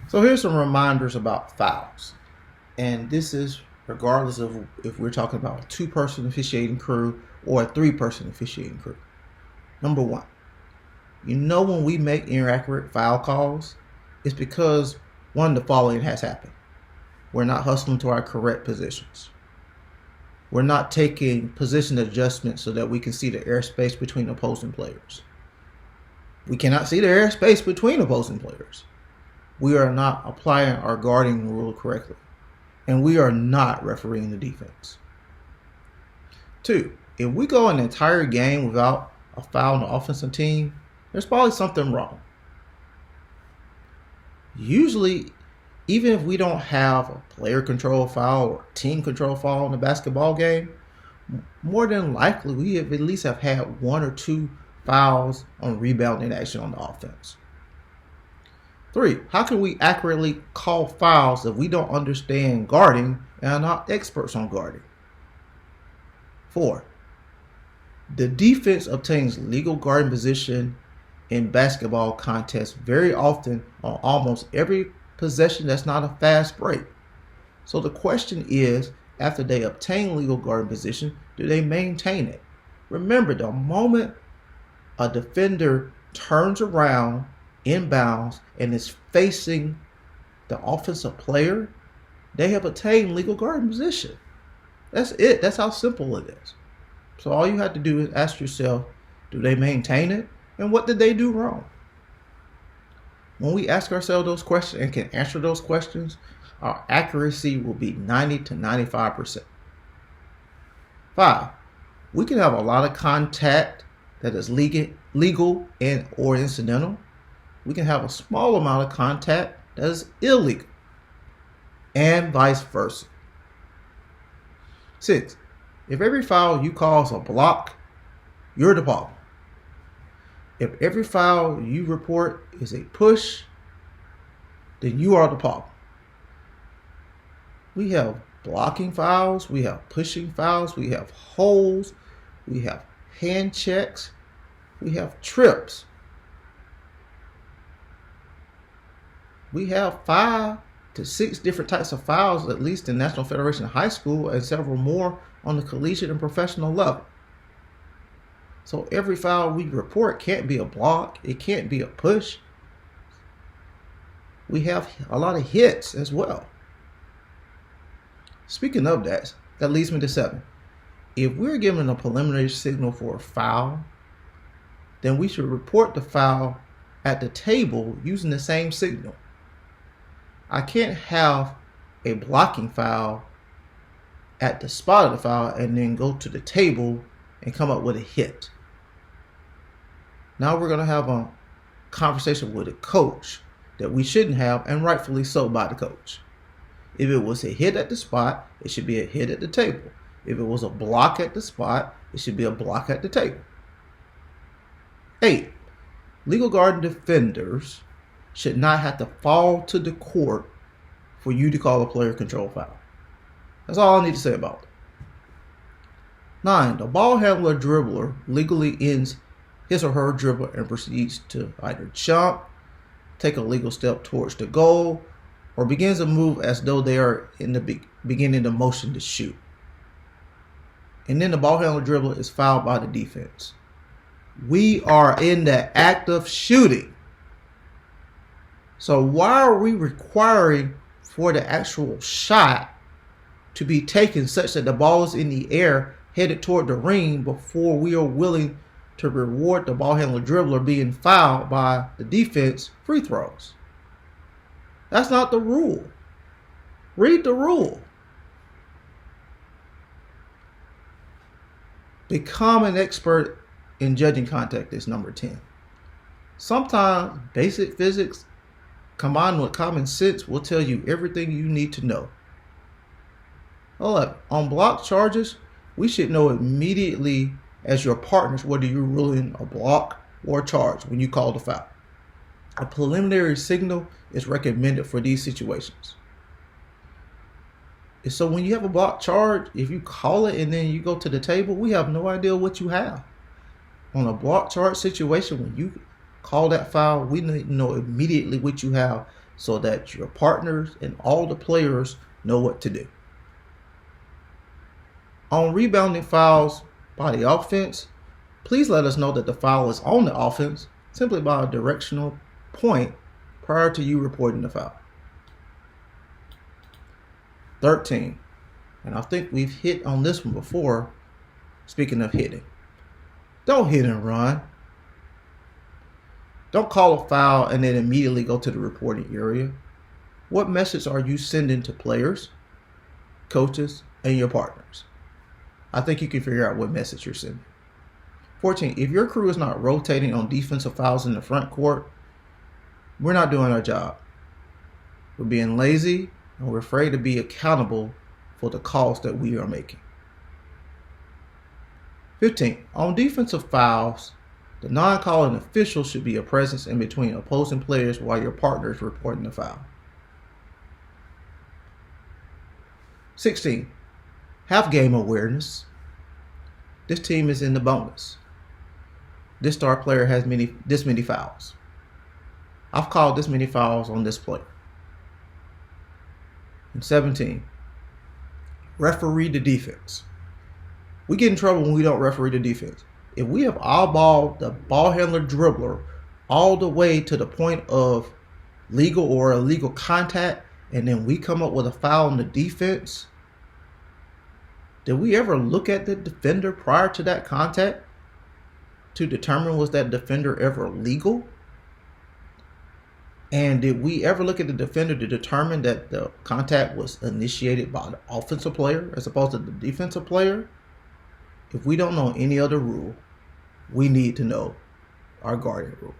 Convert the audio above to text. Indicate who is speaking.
Speaker 1: So here's some reminders about fouls. And this is regardless of if we're talking about a two-person officiating crew or a three-person officiating crew. Number one, when we make inaccurate foul calls, it's because one, the following has happened. We're not hustling to our correct positions. We're not taking position adjustments so that we can see the airspace between opposing players. We cannot see the airspace between opposing players. We are not applying our guarding rule correctly. And we are not refereeing the defense. Two, if we go an entire game without a foul on the offensive team, there's probably something wrong. Usually, even if we don't have a player control foul or team control foul in the basketball game, more than likely we have at least have had one or two fouls on rebounding action on the offense. Three, how can we accurately call fouls if we don't understand guarding and are not experts on guarding? Four, the defense obtains legal guarding position in basketball contests very often on almost every possession that's not a fast break. So the question is, after they obtain legal guarding position, do they maintain it? Remember, the moment a defender turns around inbounds and is facing the offensive player, they have attained legal guarding position. That's it. That's how simple it is. So all you have to do is ask yourself, do they maintain it? And what did they do wrong? When we ask ourselves those questions and can answer those questions, our accuracy will be 90 to 95%. 5, we can have a lot of contact that is legal and or incidental. We can have a small amount of contact that is illegal, and vice versa. 6, if every foul you call is a block, you're the problem. If every foul you report is a push, then you are the problem. We have blocking fouls, we have pushing fouls, we have holds, we have hand checks, we have trips. We have 5 to 6 different types of fouls, at least in National Federation of High School, and several more on the collegiate and professional level. So every foul we report can't be a block. It can't be a push. We have a lot of hits as well. Speaking of that leads me to 7. If we're given a preliminary signal for a foul, then we should report the foul at the table using the same signal. I can't have a blocking foul at the spot of the foul and then go to the table and come up with a hit. Now we're going to have a conversation with a coach that we shouldn't have, and rightfully so by the coach. If it was a hit at the spot, it should be a hit at the table. If it was a block at the spot, it should be a block at the table. 8, legal guard defenders should not have to fall to the court for you to call a player control foul. That's all I need to say about it. 9, the ball handler dribbler legally ends his or her dribble and proceeds to either jump, take a legal step towards the goal, or begins a move as though they are in the beginning of motion to shoot. And then the ball handler dribbler is fouled by the defense. We are in the act of shooting. So why are we requiring for the actual shot to be taken such that the ball is in the air headed toward the ring before we are willing to reward the ball handler dribbler being fouled by the defense free throws? That's not the rule. Read the rule. Become an expert in judging contact is number 10. Sometimes basic physics combined with common sense will tell you everything you need to know. 11. On block charges, we should know immediately as your partners whether you're ruling a block or a charge when you call the foul. A preliminary signal is recommended for these situations. And so when you have a block charge, if you call it and then you go to the table, we have no idea what you have. On a block charge situation, when you call that foul, we need to know immediately what you have so that your partners and all the players know what to do. On rebounding fouls by the offense, please let us know that the foul is on the offense simply by a directional point prior to you reporting the foul. 13, and I think we've hit on this one before, speaking of hitting. Don't hit and run. Don't call a foul and then immediately go to the reporting area. What message are you sending to players, coaches, and your partners? I think you can figure out what message you're sending. 14, if your crew is not rotating on defensive fouls in the front court, we're not doing our job. We're being lazy and we're afraid to be accountable for the calls that we are making. 15, on defensive fouls, the non-calling official should be a presence in between opposing players while your partner is reporting the foul. 16, have game awareness. This team is in the bonus. This star player has this many fouls. I've called this many fouls on this player. And 17, referee the defense. We get in trouble when we don't referee the defense. If we have eyeballed the ball handler dribbler all the way to the point of legal or illegal contact, and then we come up with a foul on the defense, did we ever look at the defender prior to that contact to determine was that defender ever legal? And did we ever look at the defender to determine that the contact was initiated by the offensive player as opposed to the defensive player? If we don't know any other rule, we need to know our guarding rule.